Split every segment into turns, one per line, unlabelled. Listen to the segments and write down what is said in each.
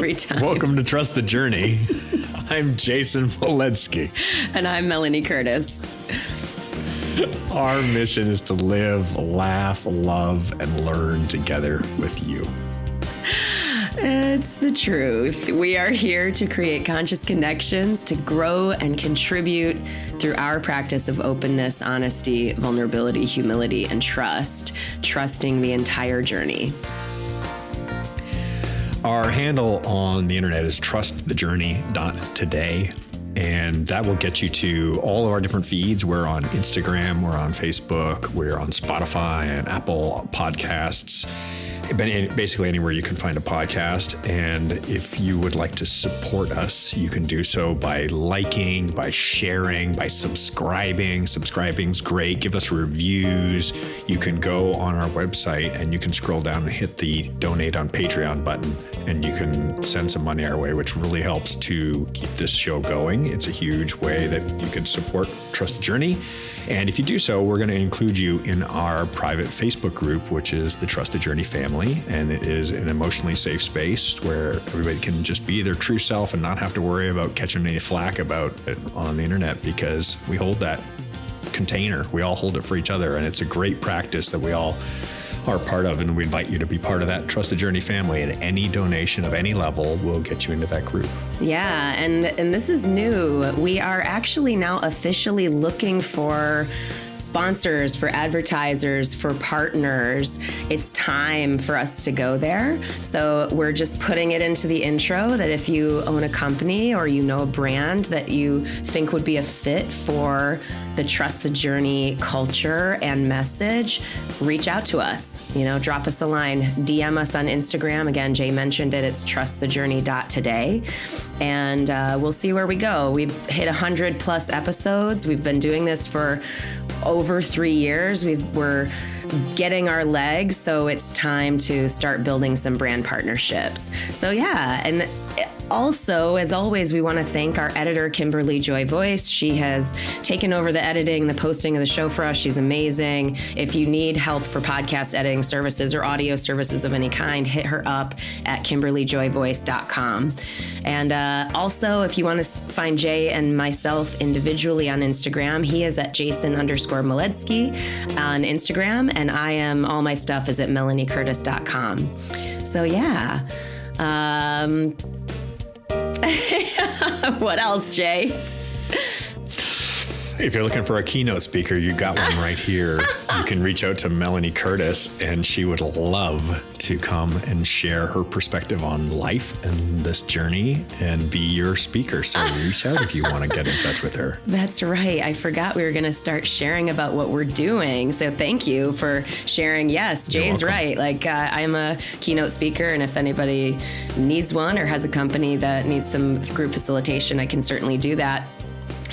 every time.
Welcome to Trust the Journey. I'm jasonmoledzki.
And I'm Melanie Curtis.
Our mission is to live, laugh, love, and learn together with you.
It's the truth. We are here to create conscious connections, to grow and contribute through our practice of openness, honesty, vulnerability, humility, and trust, trusting the entire journey.
Our handle on the internet is trustthejourney.today. And that will get you to all of our different feeds. We're on Instagram, we're on Facebook, we're on Spotify and Apple Podcasts. Basically anywhere you can find a podcast. And if you would like to support us, you can do so by liking, by sharing, by subscribing. Subscribing's great. Give us reviews. You can go on our website and you can scroll down and hit the donate on Patreon button, and you can send some money our way, which really helps to keep this show going. It's a huge way that you can support Trust the Journey. And if you do so, we're going to include you in our private Facebook group, which is the Trust the Journey family. And it is an emotionally safe space where everybody can just be their true self and not have to worry about catching any flack about it on the internet, because we hold that container. We all hold it for each other. And it's a great practice that we all are part of, and we invite you to be part of that Trust the Journey family, and any donation of any level will get you into that group.
Yeah, and this is new. We are actually now officially looking for sponsors, for advertisers, for partners. It's time for us to go there. So we're just putting it into the intro that if you own a company or you know a brand that you think would be a fit for the Trust the Journey culture and message, reach out to us. Drop us a line, DM us on Instagram. Again, Jay mentioned it. It's trustthejourney.today. And we'll see where we go. We've hit 100 plus episodes. We've been doing this for over 3 years. We're getting our legs. So it's time to start building some brand partnerships. So yeah. And also, as always, we want to thank our editor, Kimberly Joy Voice. She has taken over the editing, the posting of the show for us. She's amazing. If you need help for podcast editing services or audio services of any kind, hit her up at kimberlyjoyvoice.com. And also, if you want to find Jay and myself individually on Instagram, he is at jason_moledzki on Instagram, and all my stuff is at melaniecurtis.com. So yeah. What else, Jay?
If you're looking for a keynote speaker, you got one right here. You can reach out to Melanie Curtis, and she would love to come and share her perspective on life and this journey and be your speaker. So reach out if you want to get in touch with her.
That's right. I forgot we were going to start sharing about what we're doing. So thank you for sharing. Yes, Jay's right. I'm a keynote speaker, and if anybody needs one or has a company that needs some group facilitation, I can certainly do that.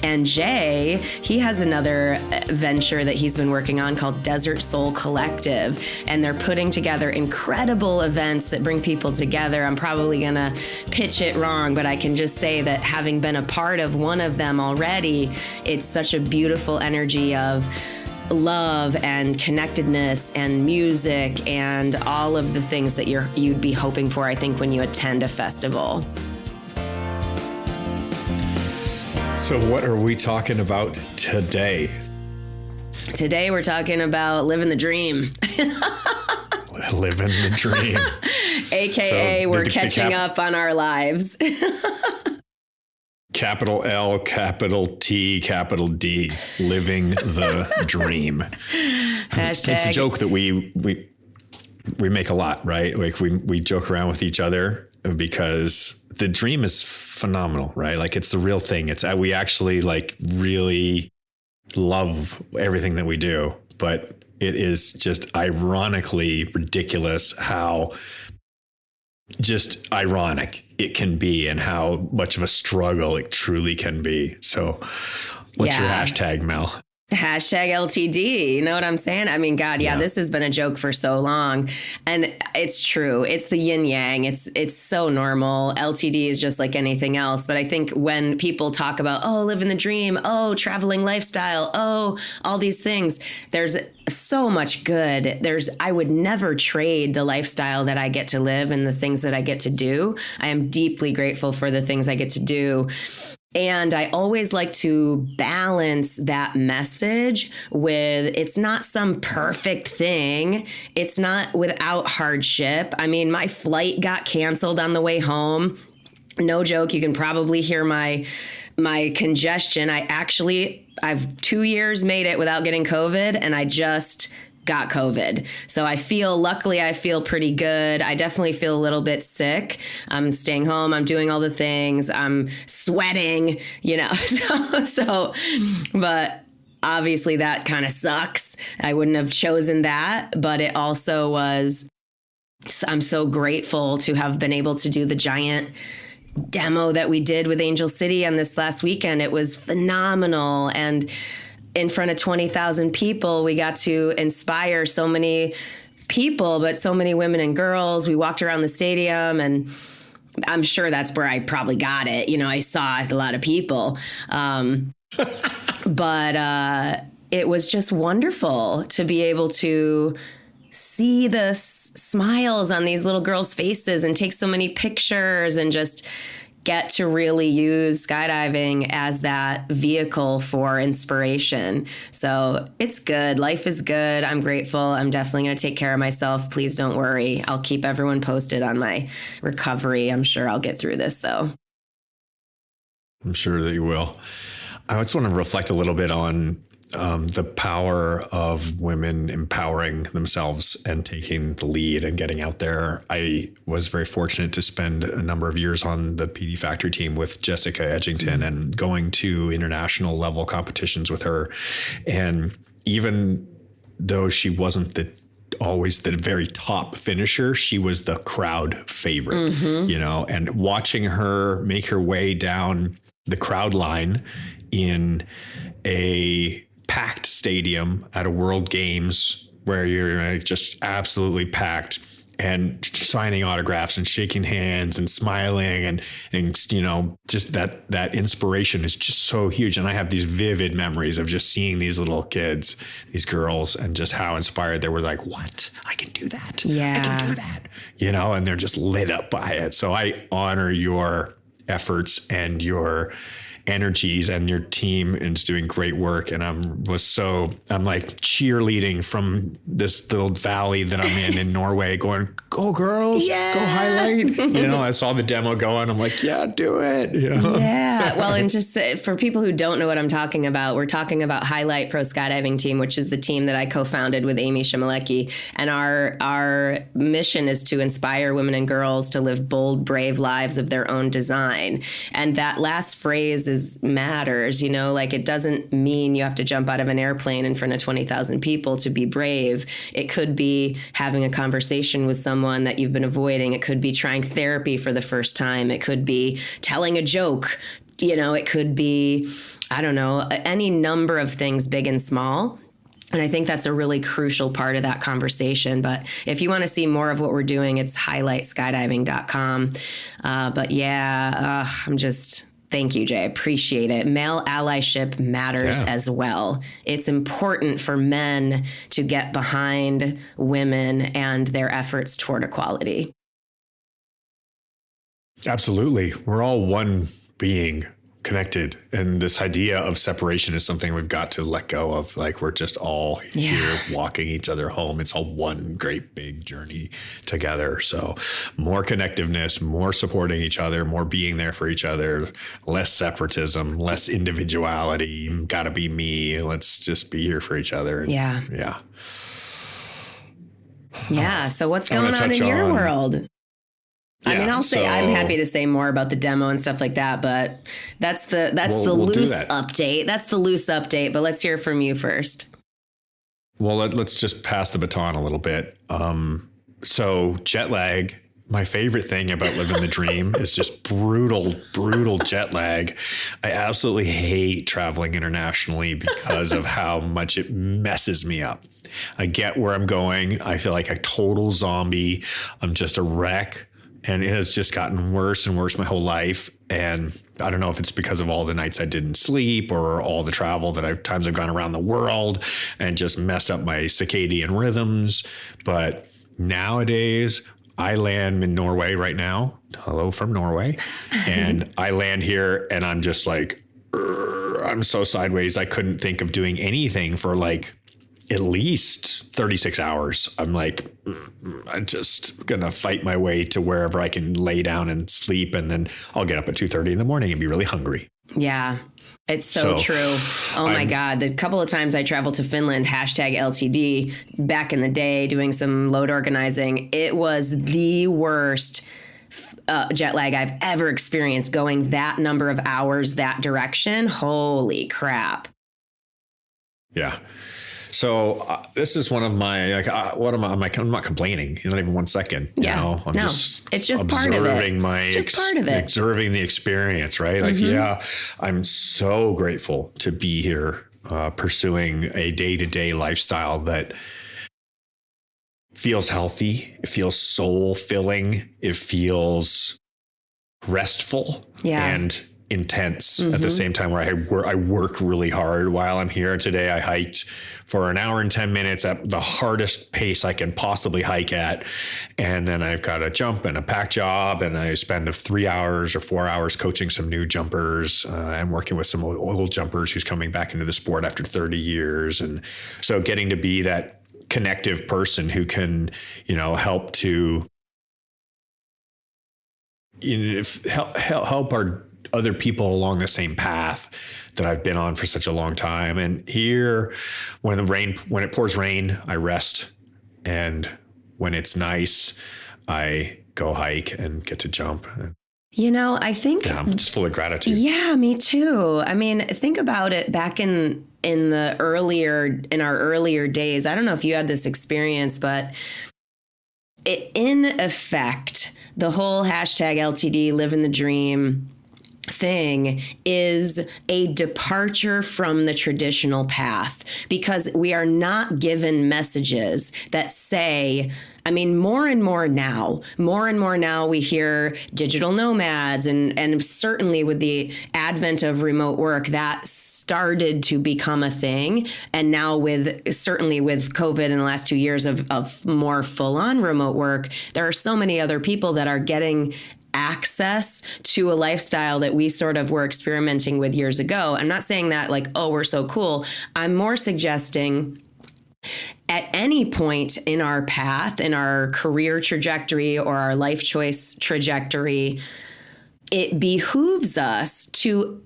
And Jay, he has another venture that he's been working on called Desert Soul Collective. And they're putting together incredible events that bring people together. I'm probably going to pitch it wrong, but I can just say that having been a part of one of them already, it's such a beautiful energy of love and connectedness and music and all of the things that you'd be hoping for, I think, when you attend a festival.
So what are we talking about today?
Today we're talking about living the dream.
Living the dream.
AKA we're catching up on our lives.
Capital L, capital T, capital D. Living the dream.
Hashtag.
It's a joke that we make a lot, right? Like we joke around with each other because the dream is phenomenal, right? Like it's the real thing. We actually really love everything that we do, but it is just ironically ridiculous how just ironic it can be and how much of a struggle it truly can be. So what's your hashtag, Mel?
Hashtag LTD. You know what I'm saying? I mean, God, yeah, this has been a joke for so long. And it's true. It's the yin yang. It's so normal. LTD is just like anything else. But I think when people talk about, oh, living the dream, oh, traveling lifestyle, oh, all these things, there's so much good. I would never trade the lifestyle that I get to live and the things that I get to do. I am deeply grateful for the things I get to do. And I always like to balance that message with, it's not some perfect thing. It's not without hardship. I mean, my flight got canceled on the way home. No joke. You can probably hear my congestion. I've 2 years made it without getting COVID, and I just got COVID. So luckily I feel pretty good. I definitely feel a little bit sick. I'm staying home. I'm doing all the things. I'm sweating, but obviously that kind of sucks. I wouldn't have chosen that, but it also I'm so grateful to have been able to do the giant demo that we did with Angel City on this last weekend. It was phenomenal. And in front of 20,000 people, we got to inspire so many people, but so many women and girls. We walked around the stadium, and I'm sure that's where I probably got it. I saw a lot of people. But it was just wonderful to be able to see the smiles on these little girls' faces and take so many pictures and just get to really use skydiving as that vehicle for inspiration. So it's good. Life is good. I'm grateful. I'm definitely going to take care of myself. Please don't worry. I'll keep everyone posted on my recovery. I'm sure I'll get through this, though.
I'm sure that you will. I just want to reflect a little bit on the power of women empowering themselves and taking the lead and getting out there. I was very fortunate to spend a number of years on the PD Factory team with Jessica Edgington and going to international level competitions with her. And even though she wasn't always the very top finisher, she was the crowd favorite, and watching her make her way down the crowd line in a packed stadium at a World Games where you're just absolutely packed, and signing autographs and shaking hands and smiling and just that inspiration is just so huge. And I have these vivid memories of just seeing these little kids, these girls, and just how inspired they were. Like, what? I can do that.
Yeah.
I can do that. And they're just lit up by it. So I honor your efforts and your energies, and your team is doing great work. And I'm like cheerleading from this little valley that I'm in Norway, going, go girls, go highlight. I saw the demo going. I'm like, yeah, do it.
Yeah. Well, and just for people who don't know what I'm talking about, we're talking about Highlight Pro Skydiving Team, which is the team that I co-founded with Amy Shimolecki. And our mission is to inspire women and girls to live bold, brave lives of their own design. And that last phrase matters, like it doesn't mean you have to jump out of an airplane in front of 20,000 people to be brave. It could be having a conversation with someone that you've been avoiding. It could be trying therapy for the first time. It could be telling a joke. It could be, I don't know, any number of things, big and small. And I think that's a really crucial part of that conversation. But if you want to see more of what we're doing, it's highlightskydiving.com. But yeah, thank you, Jay. I appreciate it. Male allyship matters as well. It's important for men to get behind women and their efforts toward equality.
Absolutely. We're all one being connected. And this idea of separation is something we've got to let go of. Like, we're just all here walking each other home. It's all one great big journey together. So more connectiveness, more supporting each other, more being there for each other, less separatism, less individuality. Gotta be me. Let's just be here for each other.
Yeah. So what's going on in your world? I mean, I'm happy to say more about the demo and stuff like that, but that's the loose update. That's the loose update, but let's hear from you first.
Well, let's just pass the baton a little bit. So jet lag my favorite thing about living the dream is just brutal jet lag. I absolutely hate traveling internationally because of how much it messes me up. I get where I'm going. I feel like a total zombie. I'm just a wreck. And it has just gotten worse and worse my whole life. And I don't know if it's because of all the nights I didn't sleep or all the travel that times I've gone around the world and just messed up my circadian rhythms. But nowadays, I land in Norway right now. Hello from Norway. And I land here and I'm just like, I'm so sideways. I couldn't think of doing anything for like at least 36 hours. I'm like, I'm just going to fight my way to wherever I can lay down and sleep. And then I'll get up at 2:30 in the morning and be really hungry.
Yeah. It's so true. Oh my God. The couple of times I traveled to Finland, #LTD, back in the day doing some load organizing, it was the worst jet lag I've ever experienced, going that number of hours that direction. Holy crap.
Yeah. So this is one of my, I'm not complaining, not even 1 second.
It's just part of it.
Observing the experience, right? Like, I'm so grateful to be here, pursuing a day-to-day lifestyle that feels healthy. It feels soul filling. It feels restful and intense at the same time, where I work really hard while I'm here. Today, I hiked for an hour and 10 minutes at the hardest pace I can possibly hike at. And then I've got a jump and a pack job. And I spend 3 hours or 4 hours coaching some new jumpers and working with some old jumpers who's coming back into the sport after 30 years. And so getting to be that connective person who can, help to help our other people along the same path that I've been on for such a long time. And here, when it pours rain, I rest. And when it's nice, I go hike and get to jump.
I think
I'm just full of gratitude.
Yeah, me too. I mean, think about it back in our earlier days. I don't know if you had this experience, but in effect, the whole #LTD, living the dream thing is a departure from the traditional path, because we are not given messages that say, more and more now we hear digital nomads, and certainly with the advent of remote work, that started to become a thing. And now certainly with COVID in the last 2 years of more full-on remote work, there are so many other people that are getting access to a lifestyle that we sort of were experimenting with years ago. I'm not saying that like, oh, we're so cool. I'm more suggesting at any point in our path, in our career trajectory or our life choice trajectory, it behooves us to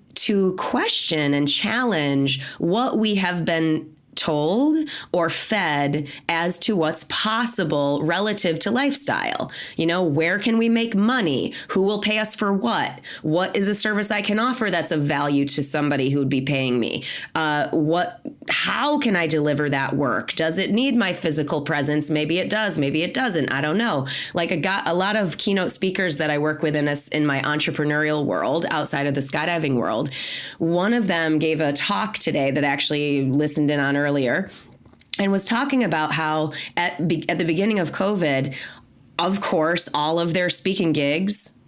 question and challenge what we have been told or fed as to what's possible relative to lifestyle. Where can we make money? Who will pay us for what? What is a service I can offer that's of value to somebody who would be paying me? How can I deliver that work? Does it need my physical presence? Maybe it does, maybe it doesn't. I don't know. Like, I got a lot of keynote speakers that I work with in my entrepreneurial world outside of the skydiving world. One of them gave a talk today that I actually listened in on earlier, and was talking about how at the beginning of COVID, of course, all of their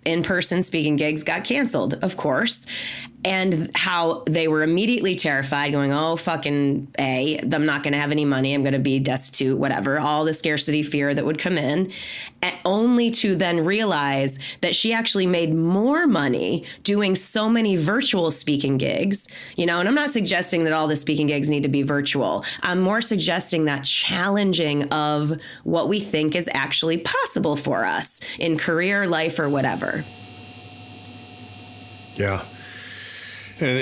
in-person speaking gigs got canceled, of course. And how they were immediately terrified, going, oh, fucking A, I'm not going to have any money. I'm going to be destitute, whatever, all the scarcity fear that would come in, and only to then realize that she actually made more money doing so many virtual speaking gigs, and I'm not suggesting that all the speaking gigs need to be virtual. I'm more suggesting that challenging of what we think is actually possible for us in career, life, or whatever.
Yeah. And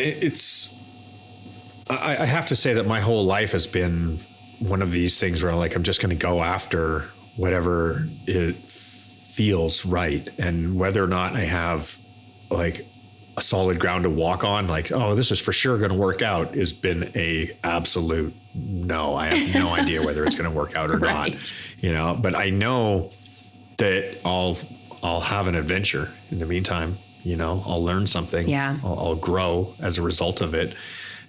I have to say that my whole life has been one of these things where I'm just going to go after whatever it feels right. And whether or not I have like a solid ground to walk on, like, oh, this is for sure going to work out, has been a absolute no. I have no idea whether it's going to work out or
Right.
not, but I know that I'll I'll have an adventure in the meantime. I'll learn something.
Yeah.
I'll grow as a result of it.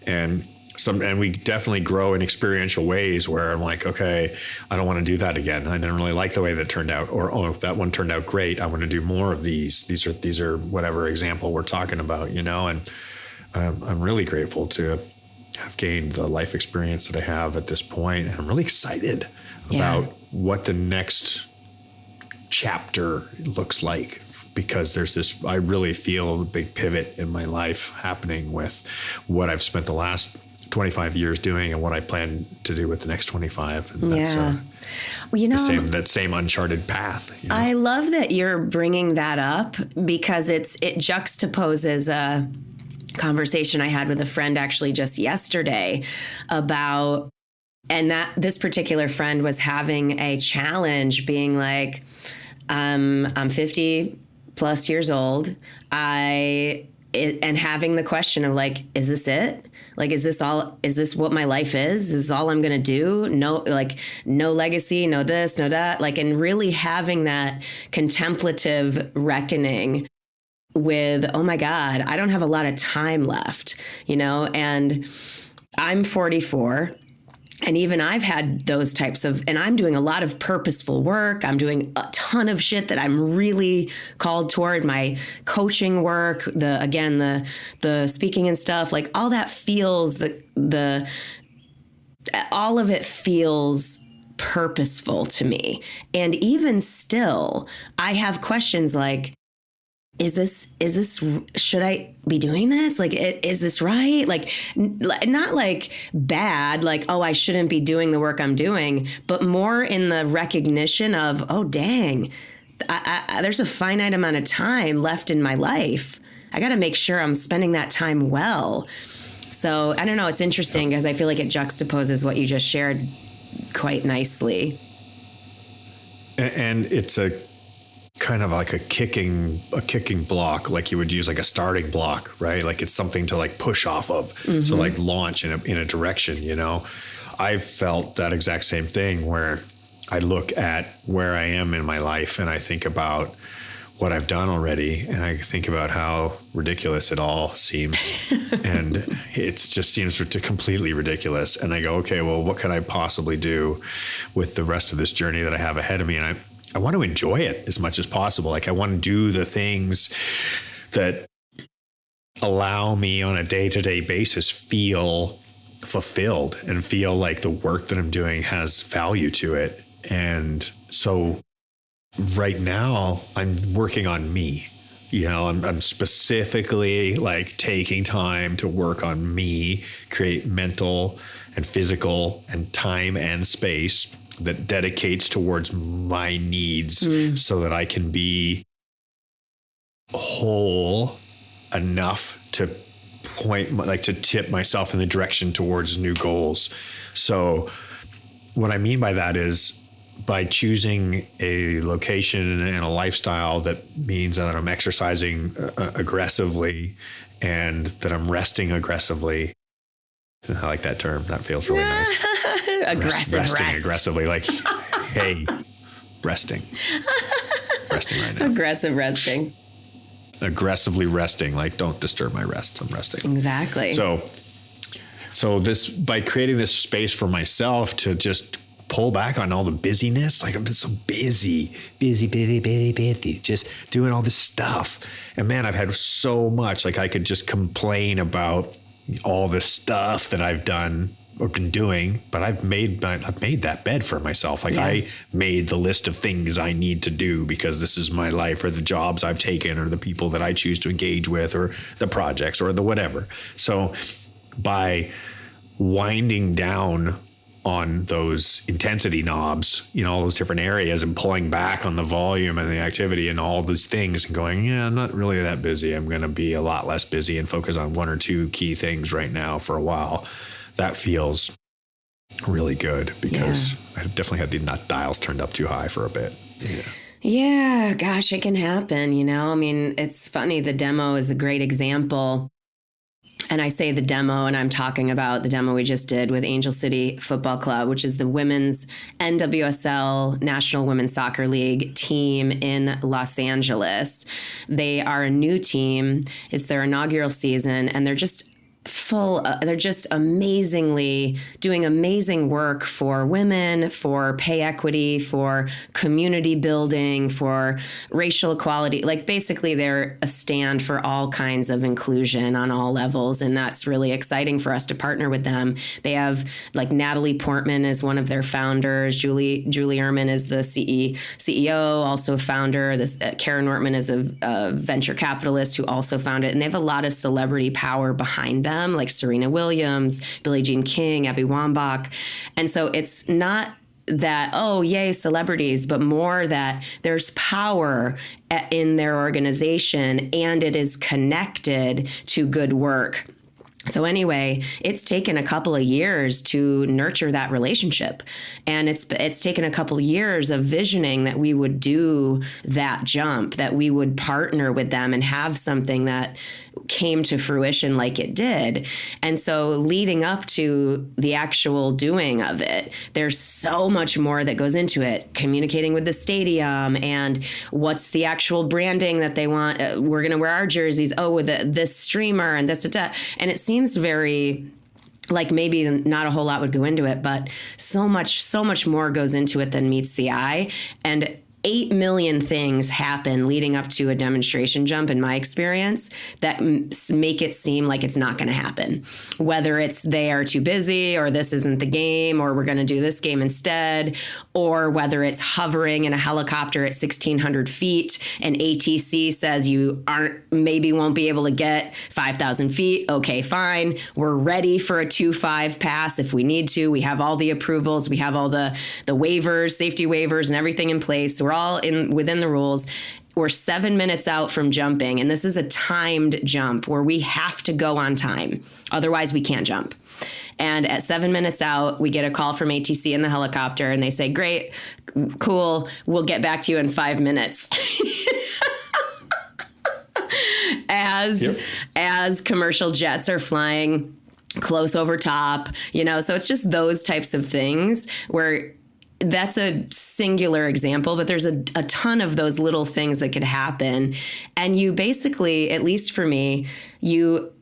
And we definitely grow in experiential ways where I'm like, okay, I don't want to do that again. I didn't really like the way that turned out, or, oh, that one turned out great. I want to do more of these. These are whatever example we're talking about, and I'm really grateful to have gained the life experience that I have at this point. And I'm really excited about what the next chapter looks like, because I really feel a big pivot in my life happening with what I've spent the last 25 years doing and what I plan to do with the next 25. And that's that same uncharted path.
I love that you're bringing that up, because it juxtaposes a conversation I had with a friend actually just yesterday about, and that this particular friend was having a challenge being like, I'm 50 plus years old. And having the question of like, is this it? Like, is this what my life is? Is this all I'm going to do? No, like no legacy, no this, no that, like, and really having that contemplative reckoning with, oh my God, I don't have a lot of time left, and I'm 44. And even I've had those types and I'm doing a lot of purposeful work. I'm doing a ton of shit that I'm really called toward. My coaching work, the speaking and stuff, like all that feels all of it feels purposeful to me. And even still, I have questions like, should I be doing this? Like, is this right? Like, not like bad, like, oh, I shouldn't be doing the work I'm doing, but more in the recognition of, oh, dang, there's a finite amount of time left in my life. I got to make sure I'm spending that time well. So I don't know. It's interesting because I feel like it juxtaposes what you just shared quite nicely.
And it's a kind of like a kicking block, like you would use like a starting block, right? Like it's something to like push off of. Mm-hmm. So like launch in a direction, I've felt that exact same thing where I look at where I am in my life and I think about what I've done already. And I think about how ridiculous it all seems. And it just seems completely ridiculous. And I go, okay, well, what can I possibly do with the rest of this journey that I have ahead of me? And I want to enjoy it as much as possible. Like I want to do the things that allow me on a day-to-day basis feel fulfilled and feel like the work that I'm doing has value to it. And so right now I'm working on me. I'm specifically like taking time to work on me, create mental and physical and time and space that dedicates towards my needs so that I can be whole enough to to tip myself in the direction towards new goals. So what I mean by that is by choosing a location and a lifestyle that means that I'm exercising aggressively and that I'm resting aggressively. I like that term. That feels really nice. Resting aggressively. Like, hey, resting right now.
Aggressive resting.
Aggressively resting. Like, don't disturb my rest. I'm resting.
Exactly.
So this, by creating this space for myself to just pull back on all the busyness, like I'm just so busy, just doing all this stuff. And man, I've had so much, like I could just complain about all the stuff that I've done or been doing, but I've made that bed for myself. Like I made the list of things I need to do because this is my life, or the jobs I've taken, or the people that I choose to engage with, or the projects, or the whatever. So by winding down on those intensity knobs, all those different areas, and pulling back on the volume and the activity and all those things and going, I'm not really that busy. I'm going to be a lot less busy and focus on one or two key things right now for a while. That feels really good because I definitely had the nut dials turned up too high for a bit.
Yeah, gosh, it can happen. I mean, it's funny. The demo is a great example. And I say the demo, and I'm talking about the demo we just did with Angel City Football Club, which is the women's NWSL National Women's Soccer League team in Los Angeles. They are a new team. It's their inaugural season, and they're just they're just amazingly doing amazing work for women, for pay equity, for community building, for racial equality. Like basically they're a stand for all kinds of inclusion on all levels. And that's really exciting for us to partner with them. They have like Natalie Portman is one of their founders. Julie Ehrman is the CEO, also founder. This Karen Nortman is a venture capitalist who also founded it. And they have a lot of celebrity power behind them, like Serena Williams, Billie Jean King, Abby Wambach. And so it's not that, oh, yay, celebrities, but more that there's power in their organization and it is connected to good work. So anyway, it's taken a couple of years to nurture that relationship. And it's taken a couple of years of visioning that we would do that jump, that we would partner with them and have something that came to fruition like it did. And so leading up to the actual doing of it, there's so much more that goes into it, communicating with the stadium and what's the actual branding that they want. We're going to wear our jerseys. Oh, with this streamer and this, and it seems very like maybe not a whole lot would go into it, but so much more goes into it than meets the eye. And 8 million things happen leading up to a demonstration jump, in my experience, that make it seem like it's not going to happen. Whether it's they are too busy, or this isn't the game, or we're going to do this game instead, or whether it's hovering in a helicopter at 1,600 feet and ATC says you maybe won't be able to get 5,000 feet. Okay, fine. We're ready for a 2.5 pass if we need to. We have all the approvals. We have all the waivers, safety waivers, and everything in place. So we're all within the rules. We're 7 minutes out from jumping, and this is a timed jump where we have to go on time. Otherwise, we can't jump. And at 7 minutes out, we get a call from ATC in the helicopter, and they say, great, cool, we'll get back to you in 5 minutes. As commercial jets are flying close over top, so it's just those types of things where that's a singular example, but there's a ton of those little things that could happen. And you basically, at least for me, you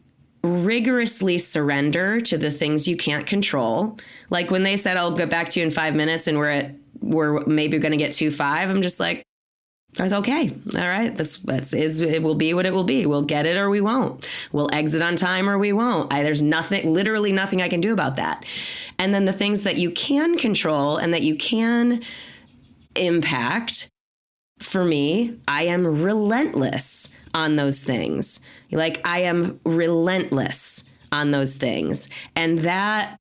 rigorously surrender to the things you can't control. Like when they said, I'll get back to you in 5 minutes and we're maybe going to get 2.5. I'm just like, that's okay. All right. It will be what it will be. We'll get it or we won't. We'll exit on time or we won't. There's literally nothing I can do about that. And then the things that you can control and that you can impact, for me, I am relentless on those things. Like I am relentless on those things. And that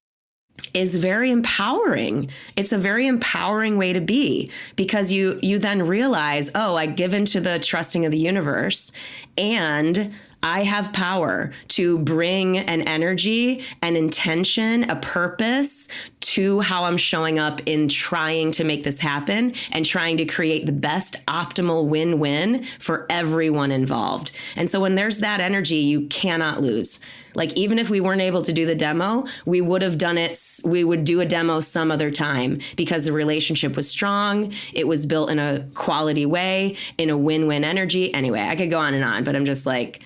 is very empowering. It's a very empowering way to be, because you then realize, oh, I give into the trusting of the universe, and I have power to bring an energy, an intention, a purpose to how I'm showing up in trying to make this happen and trying to create the best optimal win-win for everyone involved. And so when there's that energy, you cannot lose. Like, even if we weren't able to do the demo, we would have done it. We would do a demo some other time because the relationship was strong. It was built in a quality way, in a win-win energy. Anyway, I could go on, but I'm just like,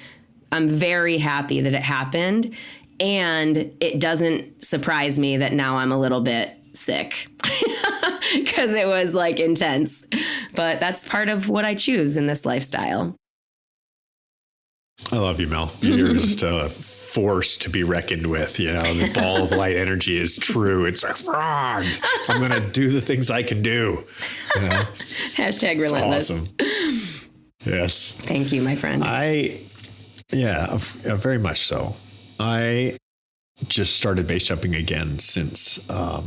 I'm very happy that it happened. And it doesn't surprise me that now I'm a little bit sick because it was like intense. But that's part of what I choose in this lifestyle.
I love you, Mel. You're just a force to be reckoned with. The ball of light energy is true. It's like, I'm going to do the things I can do.
Hashtag relentless.
Awesome. Yes.
Thank you, my friend.
Very much so. I just started base jumping again since the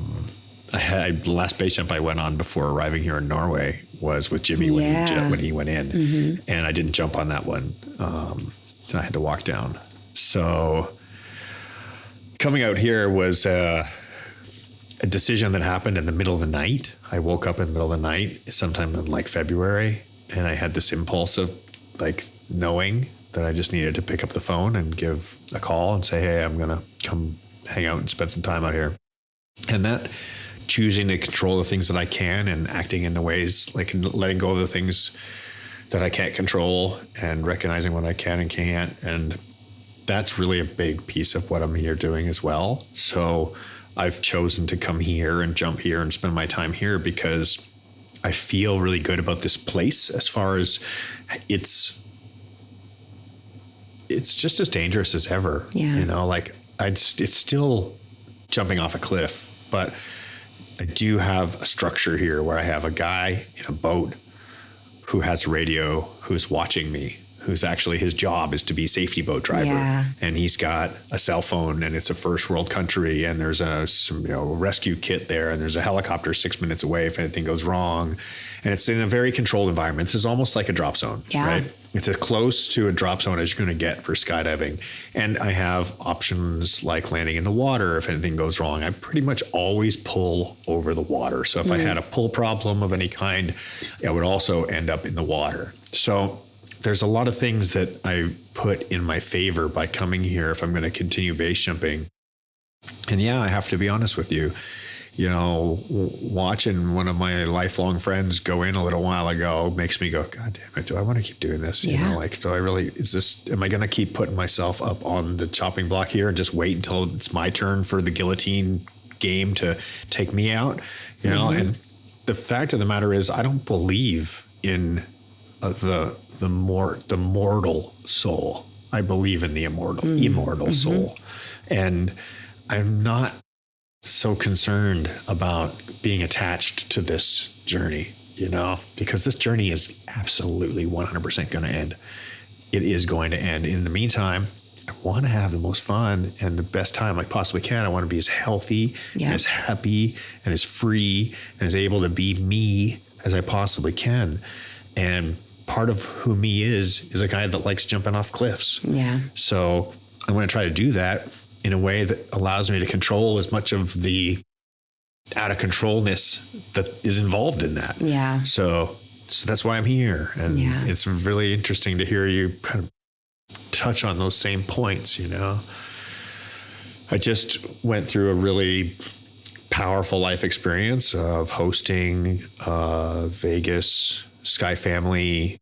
last base jump I went on before arriving here in Norway was with Jimmy when he went in, mm-hmm. and I didn't jump on that one. I had to walk down. So coming out here was a decision that happened in the middle of the night. I woke up in the middle of the night, sometime in like February, and I had this impulse of like knowing that I just needed to pick up the phone and give a call and say, hey, I'm going to come hang out and spend some time out here. And that choosing to control the things that I can and acting in the ways, like letting go of the things that I can't control and recognizing what I can and can't. And that's really a big piece of what I'm here doing as well. So I've chosen to come here and jump here and spend my time here because I feel really good about this place as far as it's just as dangerous as ever.
Yeah.
You know, like it's still jumping off a cliff, but I do have a structure here where I have a guy in a boat who has a radio, who's watching me, who's actually his job is to be safety boat driver.
Yeah.
And he's got a cell phone and it's a first world country and there's a rescue kit there and there's a helicopter 6 minutes away if anything goes wrong. And it's in a very controlled environment. This is almost like a drop zone, right? It's as close to a drop zone as you're going to get for skydiving. And I have options like landing in the water if anything goes wrong. I pretty much always pull over the water. So if I had a pull problem of any kind, I would also end up in the water. So there's a lot of things that I put in my favor by coming here if I'm going to continue base jumping. And yeah, I have to be honest with you. You know, watching one of my lifelong friends go in a little while ago makes me go, God damn it, do I want to keep doing this? You know, like, do I really, am I going to keep putting myself up on the chopping block here and just wait until it's my turn for the guillotine game to take me out? You know, and the fact of the matter is I don't believe in the mortal soul. I believe in the immortal soul. And I'm not so concerned about being attached to this journey, you know, because this journey is absolutely 100% going to end. It is going to end. In the meantime, I want to have the most fun and the best time I possibly can. I want to be as healthy and as happy and as free and as able to be me as I possibly can. And part of who me is a guy that likes jumping off cliffs. Yeah. So I'm going to try to do that in a way that allows me to control as much of the out of controlness that is involved in that. Yeah. So that's why I'm here. And it's really interesting to hear you kind of touch on those same points, you know. I just went through a really powerful life experience of hosting Vegas Sky Family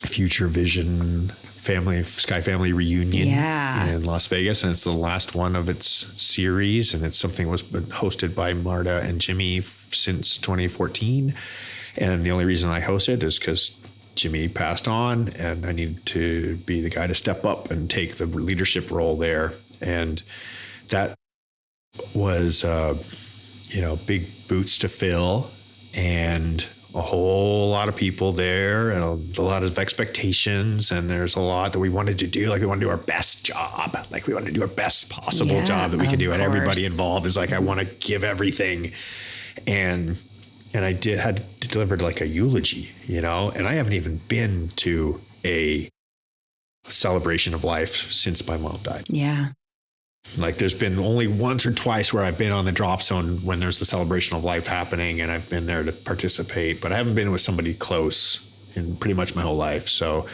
Future Vision Sky Family reunion in Las Vegas, and it's the last one of its series, and it's something that was hosted by Marta and Jimmy since 2014. And the only reason I hosted is because Jimmy passed on, and I needed to be the guy to step up and take the leadership role there. And that was, big boots to fill, and a whole lot of people there and a lot of expectations. And there's a lot that we wanted to do. Like we want to do our best job. Like we want to do our best possible job that we can do. And everybody involved is like, I want to give everything. And I had delivered like a eulogy, you know, and I haven't even been to a celebration of life since my mom died. Yeah. Like there's been only once or twice where I've been on the drop zone when there's the celebration of life happening and I've been there to participate, but I haven't been with somebody close in pretty much my whole life. So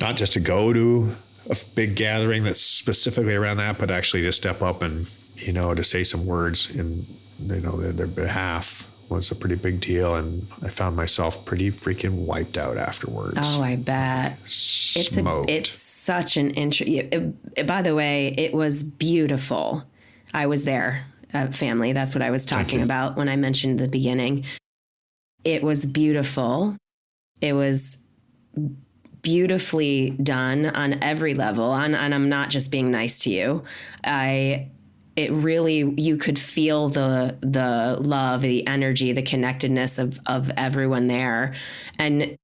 not just to go to a big gathering that's specifically around that, but actually to step up and, you know, to say some words in, you know, their behalf was a pretty big deal. And I found myself pretty freaking wiped out afterwards.
Oh, I bet.
Smoked.
It's such an by the way, it was beautiful. I was there, family. That's what I was talking about when I mentioned the beginning. It was beautiful. It was beautifully done on every level. And I'm not just being nice to you. It really, you could feel the love, the energy, the connectedness of everyone there. And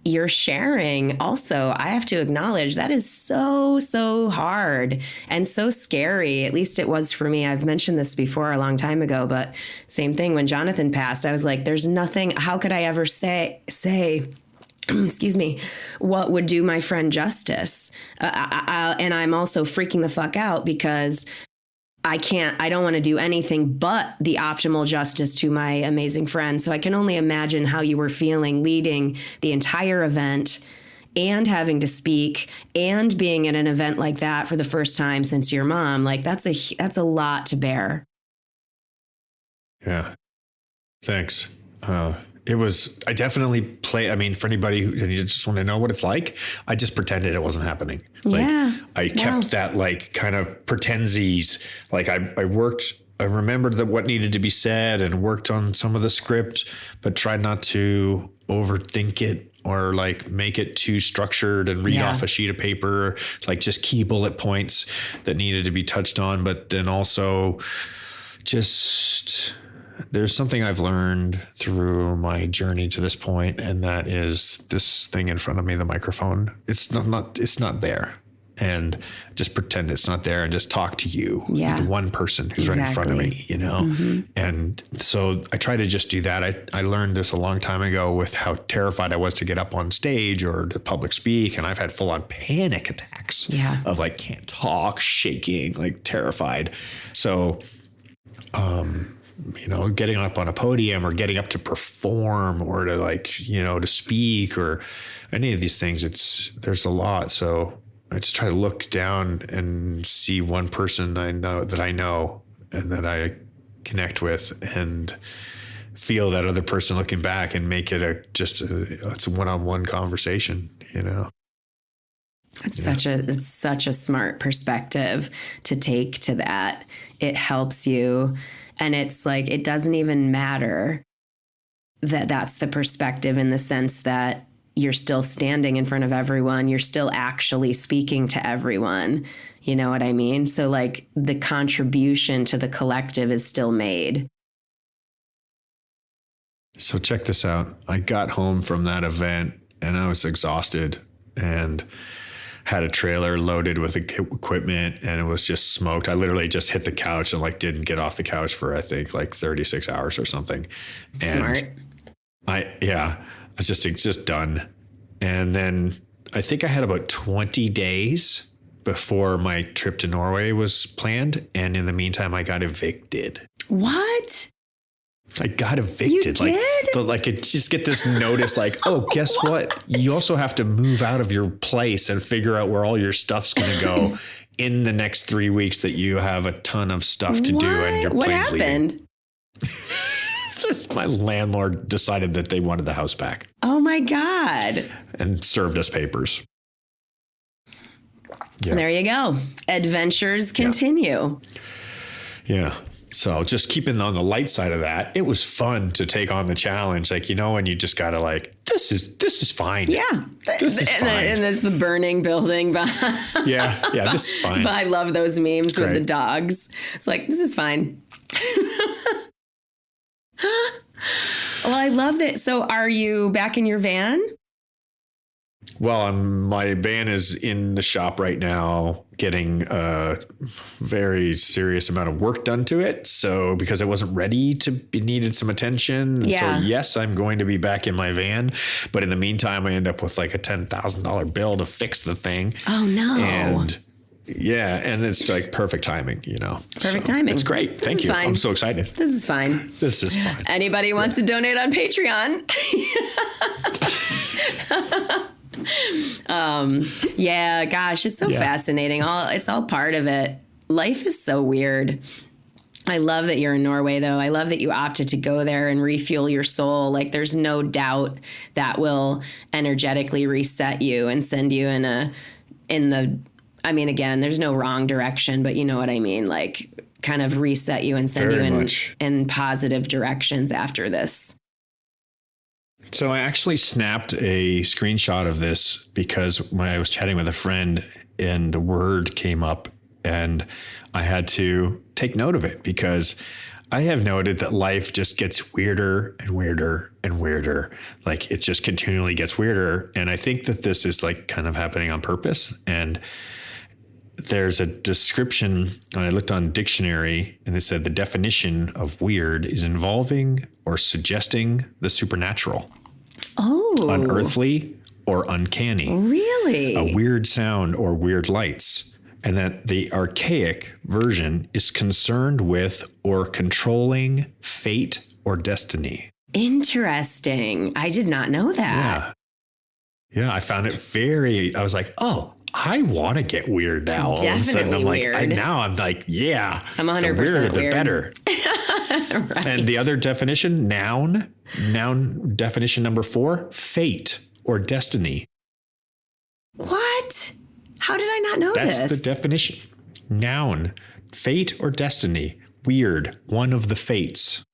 you're sharing also, I have to acknowledge that is so hard and so scary. At least it was for me. I've mentioned this before a long time ago, but same thing when Jonathan passed, I was like, there's nothing, how could I ever say, excuse me, what would do my friend justice? And I'm also freaking the fuck out because I don't want to do anything but the optimal justice to my amazing friend. So I can only imagine how you were feeling leading the entire event and having to speak and being at an event like that for the first time since your mom, like that's a lot to bear.
Yeah. Thanks. I definitely for anybody who you just want to know what it's like, I just pretended it wasn't happening. Like I kept that like kind of pretensies. Like I remembered that what needed to be said and worked on some of the script, but tried not to overthink it or like make it too structured and read off a sheet of paper, like just key bullet points that needed to be touched on. But then also just, there's something I've learned through my journey to this point, and that is this thing in front of me, the microphone. It's not there. And just pretend it's not there and just talk to you, the one person who's right in front of me, you know? Mm-hmm. And so I try to just do that. I learned this a long time ago with how terrified I was to get up on stage or to public speak. And I've had full on panic attacks of like, can't talk, shaking, like terrified. So, you know, getting up on a podium or getting up to perform or to like, you know, to speak or any of these things, there's a lot. So I just try to look down and see one person I know and that I connect with and feel that other person looking back and make it it's a one-on-one conversation, you know?
It's such a smart perspective to take to that. It helps you. And it's like, it doesn't even matter that that's the perspective in the sense that you're still standing in front of everyone. You're still actually speaking to everyone. You know what I mean? So like the contribution to the collective is still made.
So check this out. I got home from that event and I was exhausted and had a trailer loaded with equipment and it was just smoked. I literally just hit the couch and like didn't get off the couch for I think like 36 hours or something. And
smart.
It's just done. And then I think I had about 20 days before my trip to Norway was planned. And in the meantime, I got evicted.
What?
I got evicted.
You did?
Like it just get this notice like, oh, guess what? You also have to move out of your place and figure out where all your stuff's going to go in the next 3 weeks that you have a ton of stuff to do and your plane's leaving.
What happened?
My landlord decided that they wanted the house back.
Oh my God.
And served us papers.
Yeah. There you go. Adventures continue.
Yeah. So just keeping on the light side of that, it was fun to take on the challenge. Like, you know, and you just got to like, this is fine.
Yeah.
This is fine.
And there's the burning building.
Yeah. This is fine.
But I love those memes with the dogs. It's like, this is fine. Well, I love that. So are you back in your van?
Well, my van is in the shop right now getting a very serious amount of work done to it. So because it wasn't ready to be needed some attention.
Yeah.
So yes, I'm going to be back in my van. But in the meantime, I end up with like a $10,000 bill to fix the thing.
Oh, no.
And it's like perfect timing, you know.
Perfect timing.
It's great. Thank you.
Fine.
I'm so excited.
This is fine.
This is fine.
Anybody wants to donate on Patreon? Gosh, it's so fascinating. It's all part of it. Life is so weird. I love that you're in Norway, though. I love that you opted to go there and refuel your soul. Like, there's no doubt that will energetically reset you and send you again, there's no wrong direction, but you know what I mean? Like, kind of reset you and send you in positive directions after this.
So I actually snapped a screenshot of this because when I was chatting with a friend and the word came up and I had to take note of it because I have noted that life just gets weirder and weirder and weirder. Like it just continually gets weirder. And I think that this is like kind of happening on purpose. And there's a description, I looked on dictionary and it said the definition of weird is involving or suggesting the supernatural.
Oh.
Unearthly or uncanny.
Really?
A weird sound or weird lights. And that the archaic version is concerned with or controlling fate or destiny.
Interesting. I did not know that.
Yeah, I found it I was like, oh, I want to get weird now. All of a sudden, I'm like,
weird.
I'm like, yeah.
I'm 100%
the weirder, the
weird.
better.
Right.
And the other definition, noun definition number 4, fate or destiny.
What? How did I not know
That's
this?
the definition. Noun, fate or destiny. Weird, one of the fates.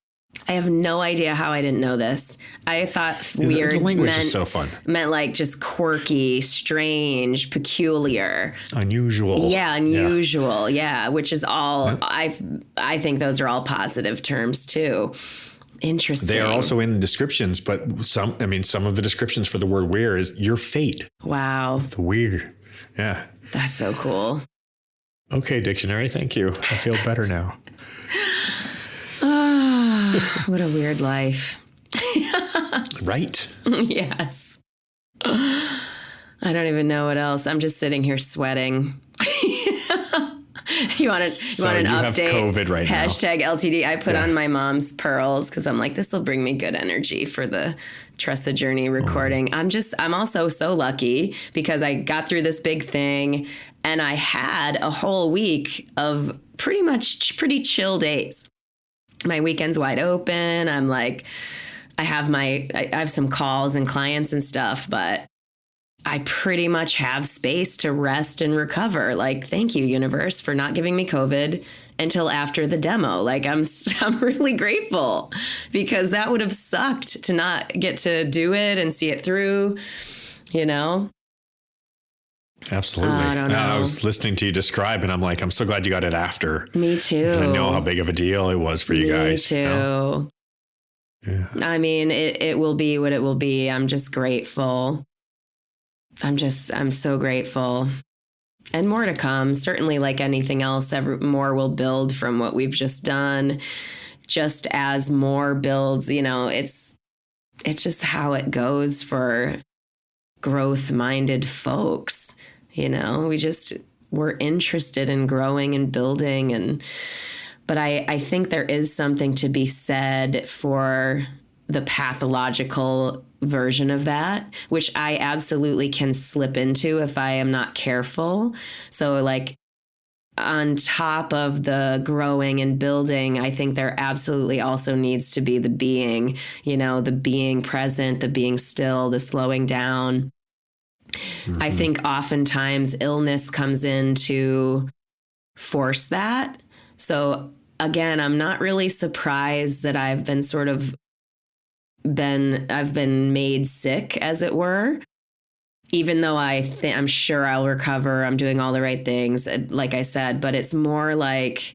I have no idea how I didn't know this. I thought weird
The language is so fun.
Meant like just quirky, strange, peculiar.
Unusual.
Yeah, unusual. Yeah, which is all, I think those are all positive terms too. Interesting.
They are also in the descriptions, but some of the descriptions for the word weird is your fate.
Wow.
The weird. Yeah.
That's so cool.
Okay, dictionary. Thank you. I feel better now.
What a weird life.
Right?
Yes. I don't even know what else. I'm just sitting here sweating. You want an update?
Have COVID right now.
Hashtag LTD. I put on my mom's pearls because I'm like, this will bring me good energy for the Trust the Journey recording. I'm also so lucky because I got through this big thing and I had a whole week of pretty chill days. My weekend's wide open. I'm like, I have some calls and clients and stuff, but I pretty much have space to rest and recover. Like, thank you, universe, for not giving me COVID until after the demo. Like, I'm really grateful because that would have sucked to not get to do it and see it through, you know?
Absolutely.
I don't know.
I was listening to you describe and I'm like, I'm so glad you got it after.
Me too.
Because I know how big of a deal it was for you guys.
Me too.
You know? Yeah.
I mean, it will be what it will be. I'm just grateful. I'm so grateful. And more to come. Certainly, like anything else, more will build from what we've just done. Just as more builds, you know, it's just how it goes for growth-minded folks. You know, we're interested in growing and building. But I think there is something to be said for the pathological version of that, which I absolutely can slip into if I am not careful. So like on top of the growing and building, I think there absolutely also needs to be the being, you know, the being present, the being still, the slowing down. Mm-hmm. I think oftentimes illness comes in to force that. So again, I'm not really surprised that I've been made sick, as it were, even though I'm sure I'll recover. I'm doing all the right things, like I said, but it's more like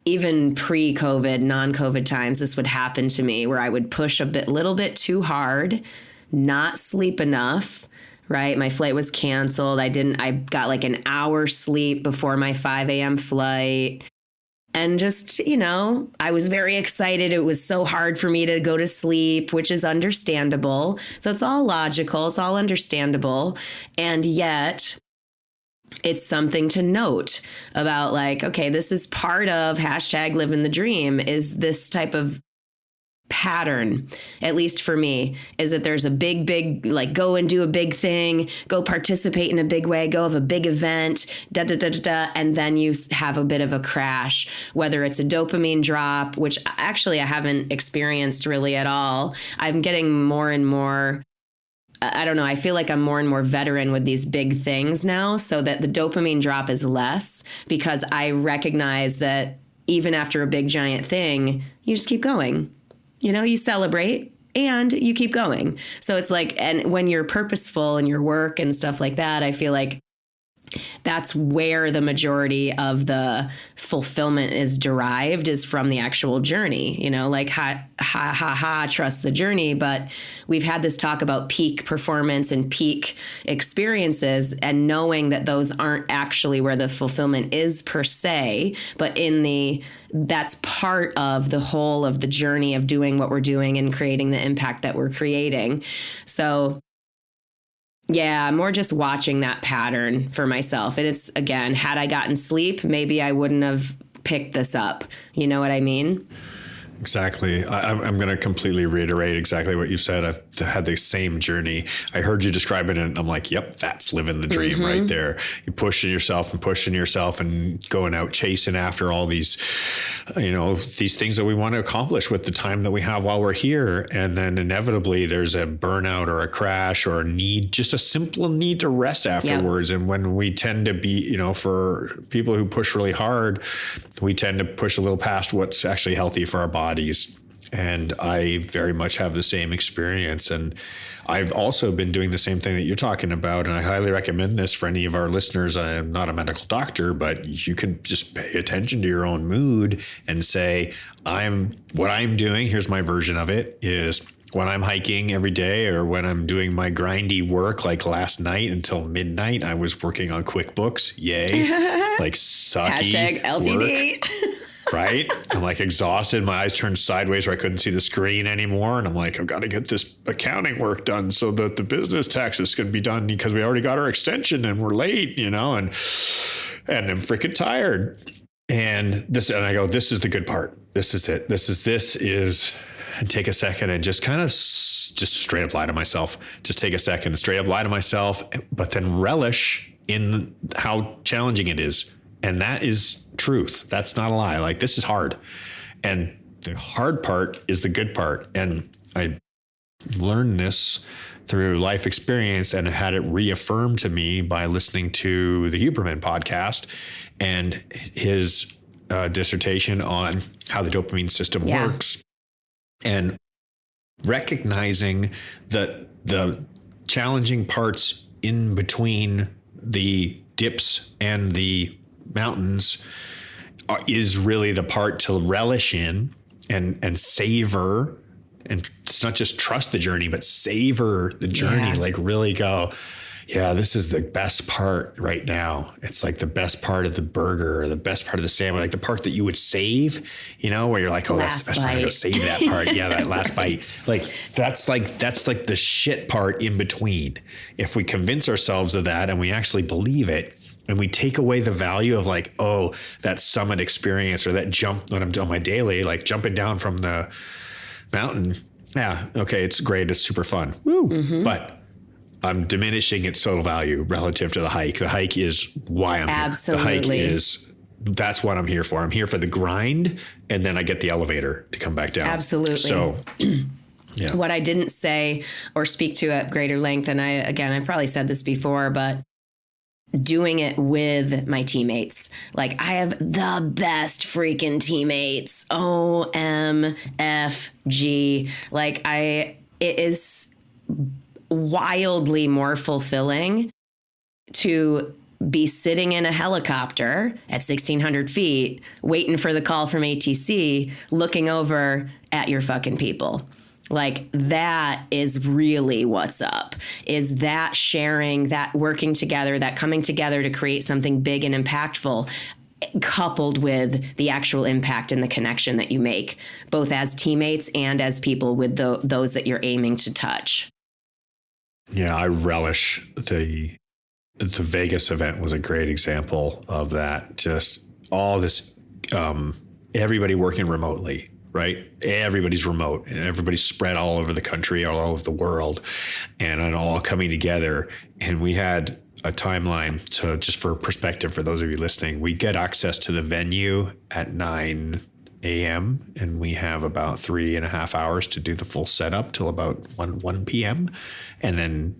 even pre-COVID, non-COVID times, this would happen to me where I would push little bit too hard, not sleep enough, right? My flight was canceled. I got like an hour sleep before my 5 a.m. flight. And just, you know, I was very excited. It was so hard for me to go to sleep, which is understandable. So it's all logical. It's all understandable. And yet it's something to note about like, okay, this is part of hashtag living the dream is this type of pattern, at least for me, is that there's a big, like go and do a big thing, go participate in a big way, go have a big event, and then you have a bit of a crash, whether it's a dopamine drop, which actually I haven't experienced really at all. I'm getting more and more, I don't know, I feel like I'm more and more veteran with these big things now, so that the dopamine drop is less because I recognize that even after a big giant thing, you just keep going. You know, you celebrate and you keep going. So it's like, and when you're purposeful in your work and stuff like that, I feel like that's where the majority of the fulfillment is derived, is from the actual journey, you know, like trust the journey. But we've had this talk about peak performance and peak experiences, and knowing that those aren't actually where the fulfillment is per se, but that's part of the whole of the journey of doing what we're doing and creating the impact that we're creating. So yeah, more just watching that pattern for myself. And it's, again, had I gotten sleep, maybe I wouldn't have picked this up. You know what I mean?
Exactly. I'm going to completely reiterate exactly what you said. I've had the same journey. I heard you describe it and I'm like, yep, that's living the dream right there. You're pushing yourself and going out chasing after all these, these things that we want to accomplish with the time that we have while we're here. And then inevitably there's a burnout or a crash or a need, just a simple need to rest afterwards. Yep. And when we tend to be, for people who push really hard, we tend to push a little past what's actually healthy for our bodies. And I very much have the same experience. And I've also been doing the same thing that you're talking about. And I highly recommend this for any of our listeners. I am not a medical doctor, but you can just pay attention to your own mood and say, what I'm doing, here's my version of it, is when I'm hiking every day or when I'm doing my grindy work, like last night until midnight, I was working on QuickBooks. Yay. Like sucky
Hashtag LTD.
Work. Right? I'm like exhausted. My eyes turned sideways where I couldn't see the screen anymore. And I'm like, I've got to get this accounting work done so that the business taxes can be done because we already got our extension and we're late, and I'm freaking tired. And I go, this is the good part. This is it. And take a second and just kind of just straight up lie to myself. Just take a second and straight up lie to myself, but then relish in how challenging it is. And that is truth. That's not a lie. Like, this is hard. And the hard part is the good part. And I learned this through life experience and had it reaffirmed to me by listening to the Huberman podcast and his dissertation on how the dopamine system works, and recognizing that the challenging parts in between the dips and the mountains is really the part to relish in and savor. And it's not just trust the journey, but savor the journey. Like really go, this is the best part right now. It's like the best part of the burger or the best part of the sandwich, like the part that you would save, where you're like, that's the best part. I'm going to save that part. That last bite. That's like the shit part in between. If we convince ourselves of that and we actually believe it, and we take away the value of that summit experience or that jump when I'm doing my daily, like jumping down from the mountain. Yeah. Okay. It's great. It's super fun. Woo. Mm-hmm. But I'm diminishing its total value relative to the hike. The hike is why I'm
Absolutely.
here. The hike that's what I'm here for. I'm here for the grind. And then I get the elevator to come back down.
Absolutely.
So
what I didn't say or speak to at greater length, and I probably said this before, but doing it with my teammates. Like, I have the best freaking teammates. OMFG. It is wildly more fulfilling to be sitting in a helicopter at 1,600 feet, waiting for the call from ATC, looking over at your fucking people. Like, that is really what's up, is that sharing, that working together, that coming together to create something big and impactful, coupled with the actual impact and the connection that you make, both as teammates and as people with those that you're aiming to touch.
Yeah, I relish the Vegas event was a great example of that. Just all this, everybody working remotely. Right? Everybody's remote and everybody's spread all over the country, all over the world, and all coming together. And we had a timeline. So just for perspective, for those of you listening, we get access to the venue at 9 a.m. and we have about 3.5 hours to do the full setup till about 1 p.m. And then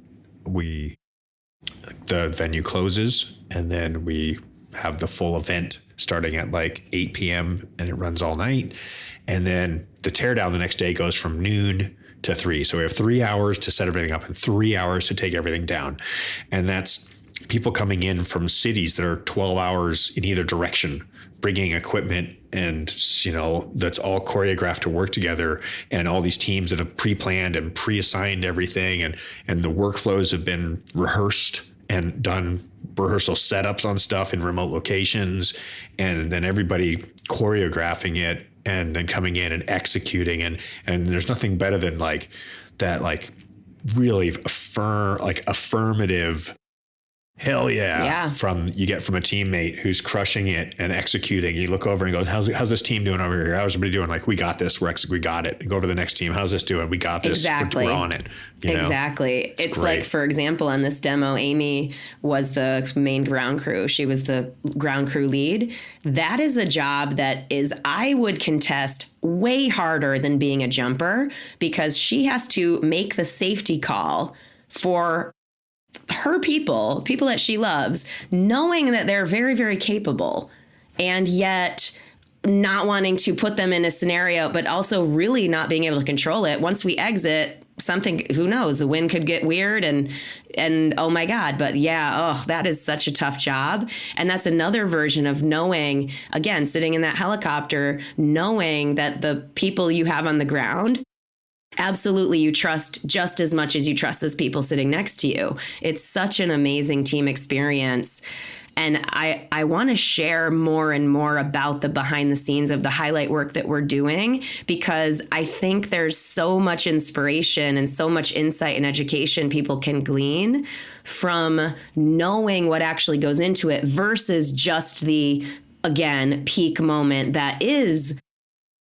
the venue closes and then we have the full event starting at 8 p.m. and it runs all night. And then the teardown the next day goes from noon to 3. So we have 3 hours to set everything up and 3 hours to take everything down. And that's people coming in from cities that are 12 hours in either direction, bringing equipment and, that's all choreographed to work together, and all these teams that have pre-planned and pre-assigned everything. And the workflows have been rehearsed and done rehearsal setups on stuff in remote locations. And then everybody choreographing it and then coming in and executing. And there's nothing better than that really affirmative Hell yeah.
Yeah.
You get from a teammate who's crushing it and executing. You look over and go, how's this team doing over here? How's everybody doing? Like, we got this. We got it. You go over to the next team. How's this doing? We got this.
Exactly.
We're on it.
Exactly. It's
great.
like, for example, on this demo, Amy was the main ground crew. She was the ground crew lead. That is a job that is, I would contest, way harder than being a jumper, because she has to make the safety call for her people that she loves, knowing that they're very, very capable, and yet not wanting to put them in a scenario, but also really not being able to control it. Once we exit, something, who knows, the wind could get weird and oh my God. But yeah, that is such a tough job. And that's another version of knowing, again, sitting in that helicopter, knowing that the people you have on the ground, absolutely, you trust just as much as you trust those people sitting next to you. It's such an amazing team experience. And I want to share more and more about the behind the scenes of the highlight work that we're doing, because I think there's so much inspiration and so much insight and education people can glean from knowing what actually goes into it versus just the, again, peak moment that is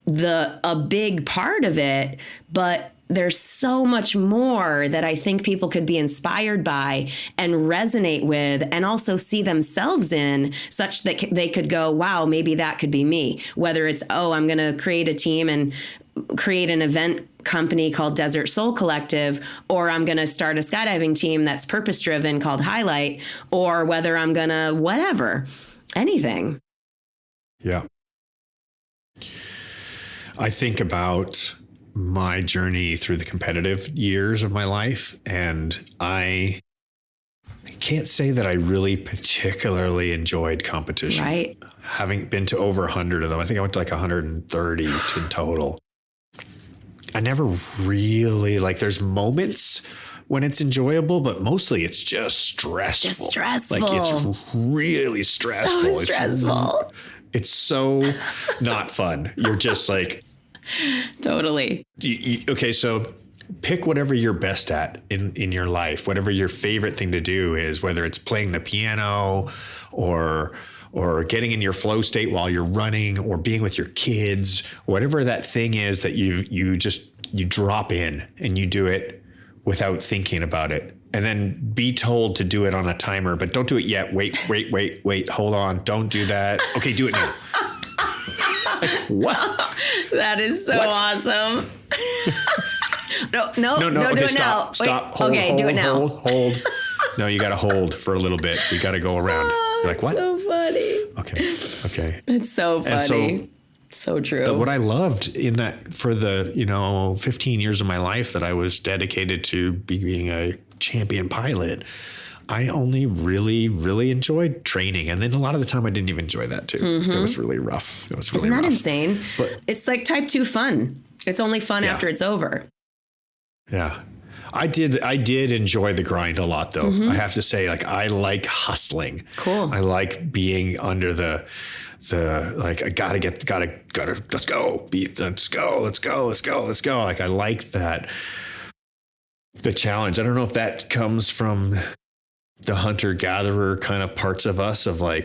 a big part of it. But there's so much more that I think people could be inspired by and resonate with, and also see themselves in, such that they could go, wow, maybe that could be me. Whether it's, I'm going to create a team and create an event company called Desert Soul Collective, or I'm going to start a skydiving team that's purpose driven called Highlight, or whether I'm going to whatever, anything.
Yeah. I think about my journey through the competitive years of my life, and I can't say that I really particularly enjoyed competition.
Right.
Having been to over 100 of them, I think I went to like 130 in total. I never really, there's moments when it's enjoyable, but mostly it's just stressful.
Just stressful.
Like, it's really stressful.
So stressful.
It's so not fun. You're just like...
Totally.
Okay, so pick whatever you're best at in your life, whatever your favorite thing to do is, whether it's playing the piano or getting in your flow state while you're running, or being with your kids, whatever that thing is that you drop in and you do it without thinking about it. And then be told to do it on a timer, but don't do it yet. Wait, hold on. Don't do that. Okay, do it now. Like, what?
That is so awesome. No,
okay,
do it
stop,
now.
Stop,
Wait, hold, do it now.
Hold. No, you got to hold for a little bit. We got to go around. You're like, what?
So funny.
Okay.
It's so funny. So true.
What I loved in that, for the 15 years of my life that I was dedicated to being a champion pilot, I only really, really enjoyed training. And then a lot of the time I didn't even enjoy that too. Mm-hmm. It was really rough.
Isn't that insane? But it's like type 2 fun. It's only fun after it's over.
Yeah. I did enjoy the grind a lot though. Mm-hmm. I have to say, I like hustling.
Cool.
I like being under the I gotta let's go. Let's go. Like, I like that. The challenge. I don't know if that comes from the hunter-gatherer kind of parts of us, of I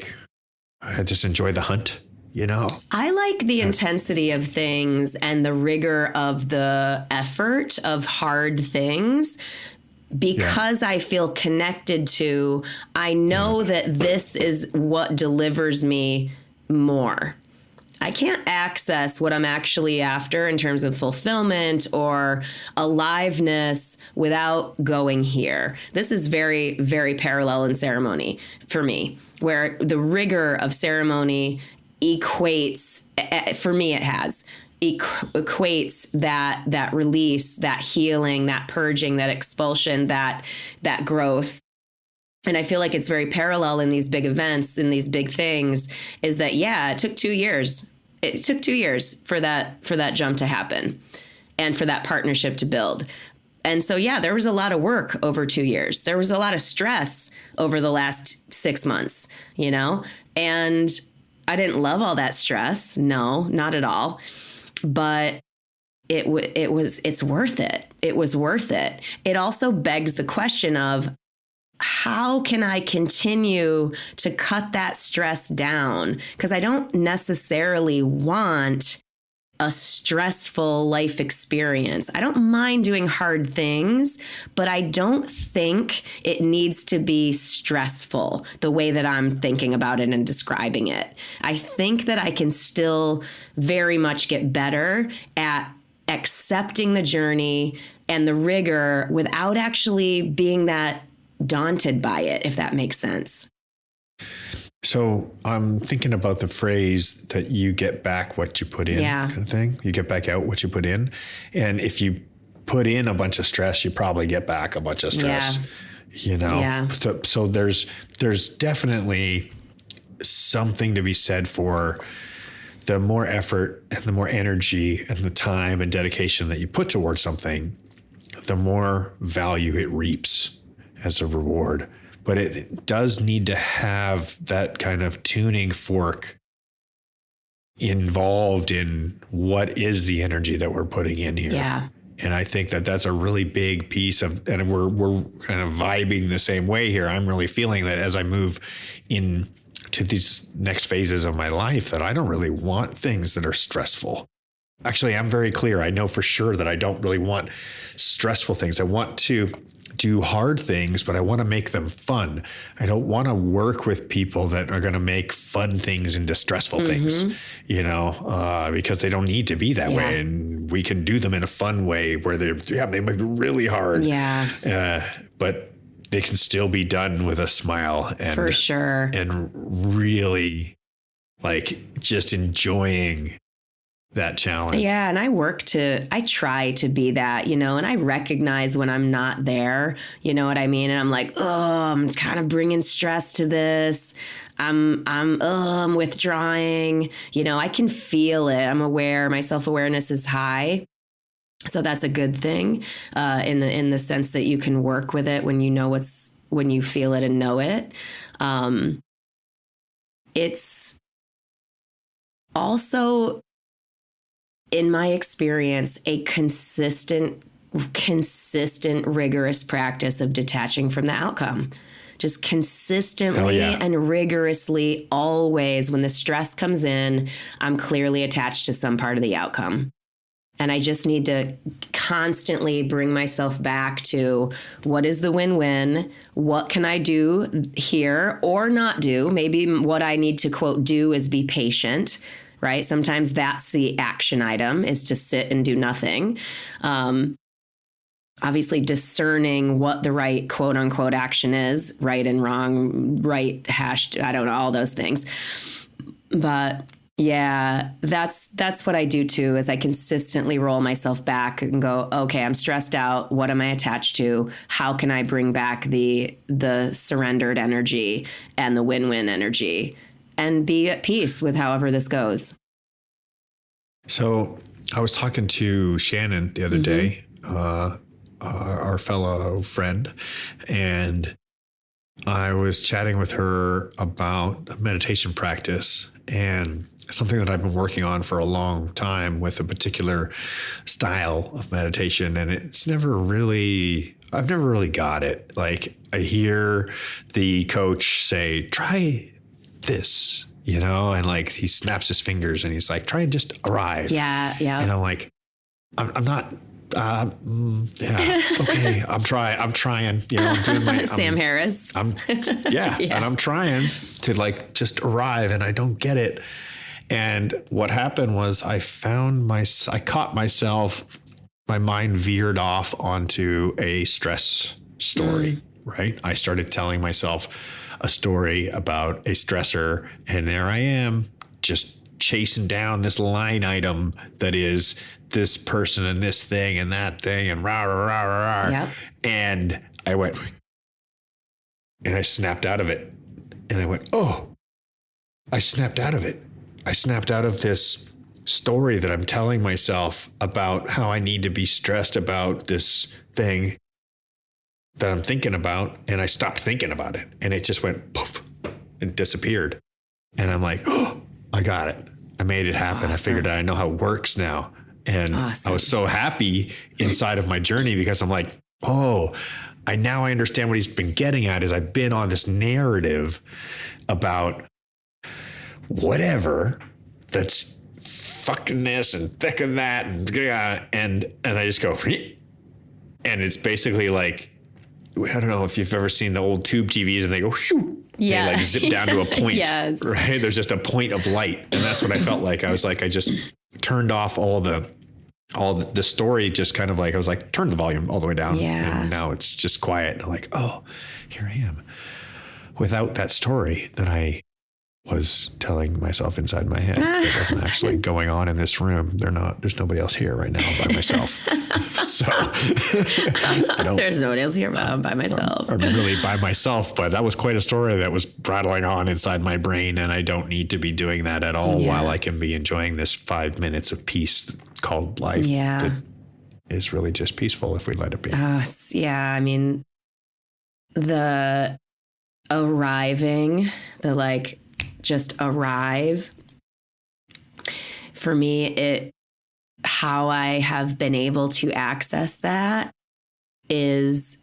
just enjoy the hunt, I
like the intensity of things and the rigor of the effort of hard things, because I feel connected to, I know that this is what delivers me more. I can't access what I'm actually after in terms of fulfillment or aliveness without going here. This is very, very parallel in ceremony for me, where the rigor of ceremony equates, for me it has, equates that release, that healing, that purging, that expulsion, that growth. And I feel like it's very parallel in these big events, in these big things, is that, it took 2 years. It took 2 years for that jump to happen and for that partnership to build. And so, there was a lot of work over 2 years. There was a lot of stress over the last 6 months, and I didn't love all that stress. No, not at all. But it's worth it. It was worth it. It also begs the question of, how can I continue to cut that stress down? Because I don't necessarily want a stressful life experience. I don't mind doing hard things, but I don't think it needs to be stressful the way that I'm thinking about it and describing it. I think that I can still very much get better at accepting the journey and the rigor without actually being that daunted by it, if that makes sense.
So I'm thinking about the phrase that you get back what you put in, kind of thing. You get back out what you put in. And if you put in a bunch of stress, you probably get back a bunch of stress, you know?
Yeah.
So there's definitely something to be said for the more effort and the more energy and the time and dedication that you put towards something, the more value it reaps as a reward. But it does need to have that kind of tuning fork involved in what is the energy that we're putting in here.
Yeah.
And I think that that's a really big piece of, and we're kind of vibing the same way here. I'm really feeling that as I move in to these next phases of my life, that I don't really want things that are stressful. Actually, I'm very clear. I know for sure that I don't really want stressful things. I want to do hard things, but I want to make them fun. I don't want to work with people that are going to make fun things into stressful things, you know, because they don't need to be that way. And we can do them in a fun way where they might be really hard. But they can still be done with a smile and
for sure.
And really like just enjoying that challenge.
Yeah. And I try to be that, you know, and I recognize when I'm not there, you know what I mean? And I'm like, oh, I'm kind of bringing stress to this. I'm withdrawing, you know, I can feel it. I'm aware, my self-awareness is high. So that's a good thing, in the sense that you can work with it when you know when you feel it and know it. It's also, in my experience, a consistent, rigorous practice of detaching from the outcome. Just consistently and rigorously, always, when the stress comes in, I'm clearly attached to some part of the outcome. And I just need to constantly bring myself back to what is the win-win? What can I do here or not do? Maybe what I need to, quote, do is be patient. Right? Sometimes that's the action item, is to sit and do nothing. Obviously discerning what the right quote unquote action is, right and wrong, right hashed, I don't know, all those things. But yeah, that's what I do too, is I consistently roll myself back and go, okay, I'm stressed out. What am I attached to? How can I bring back the surrendered energy and the win-win energy? And be at peace with however this goes.
So I was talking to Shannon the other day, our fellow friend, and I was chatting with her about a meditation practice and something that I've been working on for a long time with a particular style of meditation. And I've never really got it. Like, I hear the coach say, try this, you know, and like he snaps his fingers and he's like, try and just arrive.
Yeah.
And I'm like, I'm not, okay, I'm trying, you know, I'm doing my
Sam Harris.
And I'm trying to like just arrive, and I don't get it. And what happened was I caught myself, my mind veered off onto a stress story, right? I started telling myself a story about a stressor, and there I am just chasing down this line item that is this person and this thing and that thing and rah, rah, rah, rah, rah.
Yep.
And I went, and I snapped out of it. And I went, oh, I snapped out of it. I snapped out of this story that I'm telling myself about how I need to be stressed about this thing that I'm thinking about, and I stopped thinking about it, and it just went poof and disappeared. And I'm like, oh, I got it. I made it happen. Awesome. I figured out I know how it works now. And I was so happy inside of my journey, because I'm like, oh, now I understand what he's been getting at is I've been on this narrative about whatever that's fucking this and thick and that and I just go, and it's basically like, I don't know if you've ever seen the old tube TVs and they go, shoo,
yeah,
they like zip down to a point,
yes,
right? There's just a point of light, and that's what I felt like. I was like, I just turned off all the story, just kind of like, I was like, turn the volume all the way down, and now it's just quiet. I'm like, oh, here I am, without that story that I was telling myself inside my head that wasn't actually going on in this room. There's nobody else here right now by myself. So
there's nobody else here by myself.
I'm really by myself, but that was quite a story that was rattling on inside my brain. And I don't need to be doing that at all while I can be enjoying this 5 minutes of peace called life.
Yeah.
That is really just peaceful if we let it be.
Yeah. I mean, the arriving, the like, just arrive. For me, how I have been able to access that is,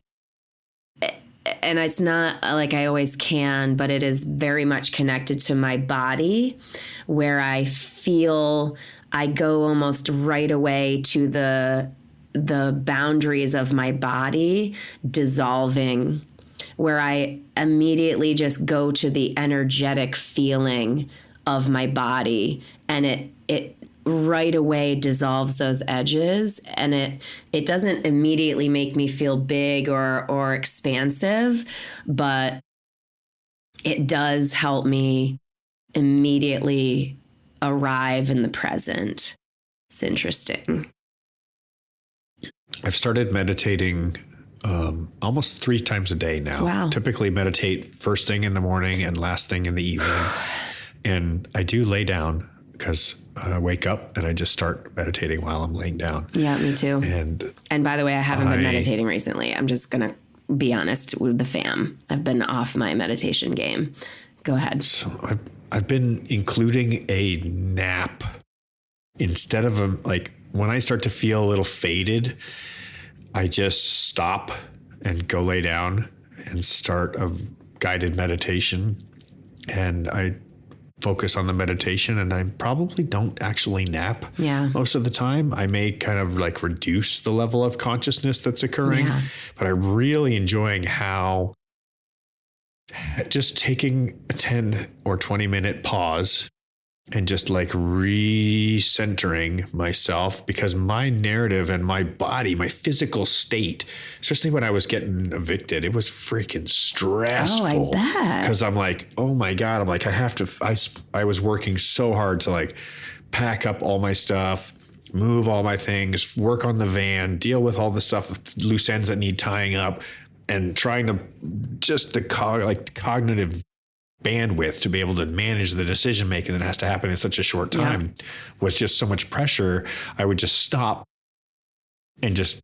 and it's not like I always can, but it is very much connected to my body, where I feel I go almost right away to the boundaries of my body dissolving, where I immediately just go to the energetic feeling of my body, and it right away dissolves those edges, and it doesn't immediately make me feel big or expansive, but it does help me immediately arrive in the present. It's interesting.
I've started meditating almost 3 times a day now.
Wow.
Typically meditate first thing in the morning and last thing in the evening. And I do lay down because I wake up and I just start meditating while I'm laying down.
Yeah, me too. And by the way, I haven't been meditating recently. I'm just going to be honest with the fam. I've been off my meditation game. Go ahead.
So I've been including a nap instead of like when I start to feel a little faded, I just stop and go lay down and start a guided meditation. And I focus on the meditation, and I probably don't actually nap most of the time. I may kind of like reduce the level of consciousness that's occurring, but I'm really enjoying how just taking a 10 or 20 minute pause and just like recentering myself, because my narrative and my body, my physical state, especially when I was getting evicted, it was freaking stressful.
Oh, I bet.
Because I'm like, oh my God, I'm like, I was working so hard to like pack up all my stuff, move all my things, work on the van, deal with all the stuff, loose ends that need tying up, and trying to just the cognitive bandwidth to be able to manage the decision making that has to happen in such a short time was just so much pressure. I would just stop and just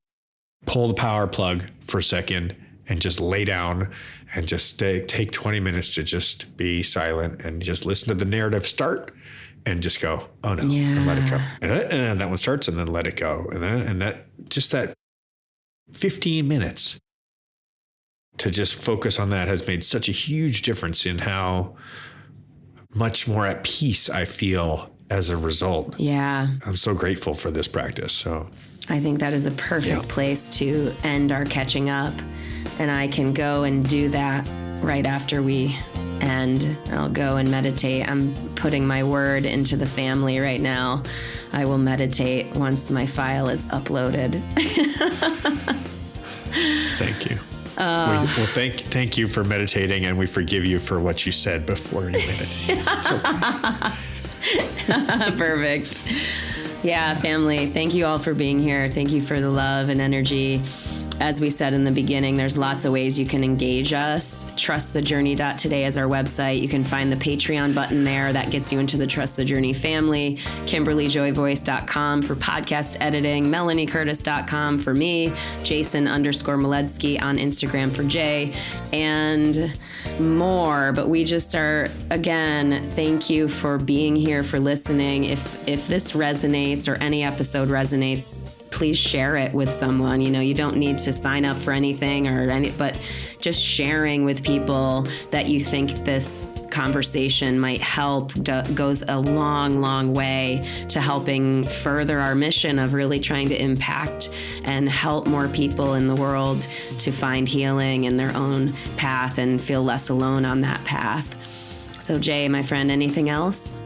pull the power plug for a second and just lay down and just take 20 minutes to just be silent and just listen to the narrative start and just go, oh no, and let it go. And that one starts and then let it go. And that 15 minutes to just focus on that has made such a huge difference in how much more at peace I feel as a result.
Yeah.
I'm so grateful for this practice. So
I think that is a perfect place to end our catching up. And I can go and do that right after we end. I'll go and meditate. I'm putting my word into the family right now. I will meditate once my file is uploaded.
Thank you. Well, thank you for meditating, and we forgive you for what you said before you meditated.
Perfect. Yeah, family, thank you all for being here. Thank you for the love and energy. As we said in the beginning, there's lots of ways you can engage us. TrustTheJourney.today is our website. You can find the Patreon button there. That gets you into the Trust the Journey family. KimberlyJoyVoice.com for podcast editing. MelanieCurtis.com for me. Jason_Moledzki on Instagram for Jay. And more. But we just are, again, thank you for being here, for listening. If this resonates or any episode resonates, please share it with someone. You don't need to sign up for anything but just sharing with people that you think this conversation might help goes a long, long way to helping further our mission of really trying to impact and help more people in the world to find healing in their own path and feel less alone on that path. So Jay, my friend, anything else?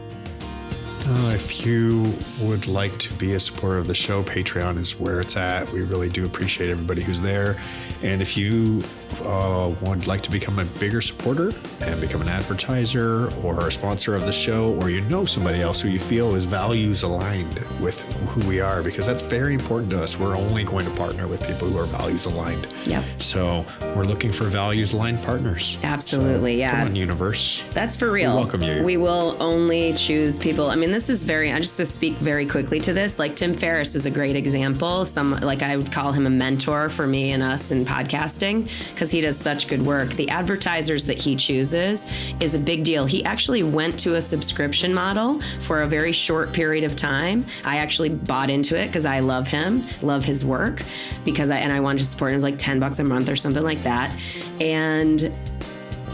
If you would like to be a supporter of the show, Patreon is where it's at. We really do appreciate everybody who's there. And if you would like to become a bigger supporter and become an advertiser or a sponsor of the show, or somebody else who you feel is values aligned with who we are, because that's very important to us. We're only going to partner with people who are values aligned.
Yep.
So we're looking for values aligned partners.
Absolutely.
So,
yeah.
Come on, universe.
That's for real.
We welcome you.
We will only choose people. This is just to speak very quickly to this, like Tim Ferriss is a great example. I would call him a mentor for me and us in podcasting, because he does such good work. The advertisers that he chooses is a big deal. He actually went to a subscription model for a very short period of time. I actually bought into it because I love him, love his work, and I wanted to support him. It was like $10 a month or something like that. And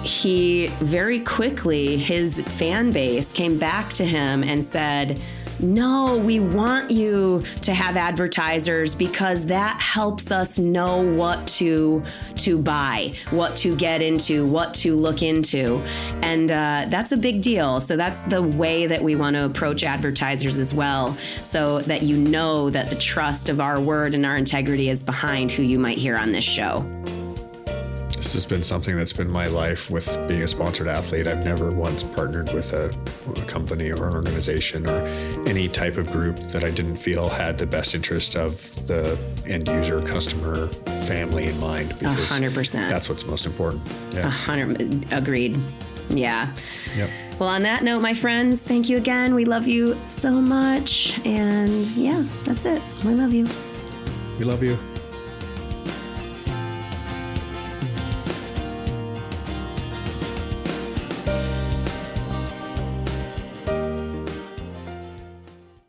he very quickly, his fan base came back to him and said, no, we want you to have advertisers because that helps us know what to buy, what to get into, what to look into. And that's a big deal. So that's the way that we want to approach advertisers as well, so that that the trust of our word and our integrity is behind who you might hear on this show.
This has been something that's been my life with being a sponsored athlete. I've never once partnered with a company or an organization or any type of group that I didn't feel had the best interest of the end user, customer, family in mind. Because
100%.
That's what's most important. Yeah.
100%. Agreed. Yeah.
Yep.
Well, on that note, my friends, thank you again. We love you so much. And yeah, that's it. We love you.
We love you.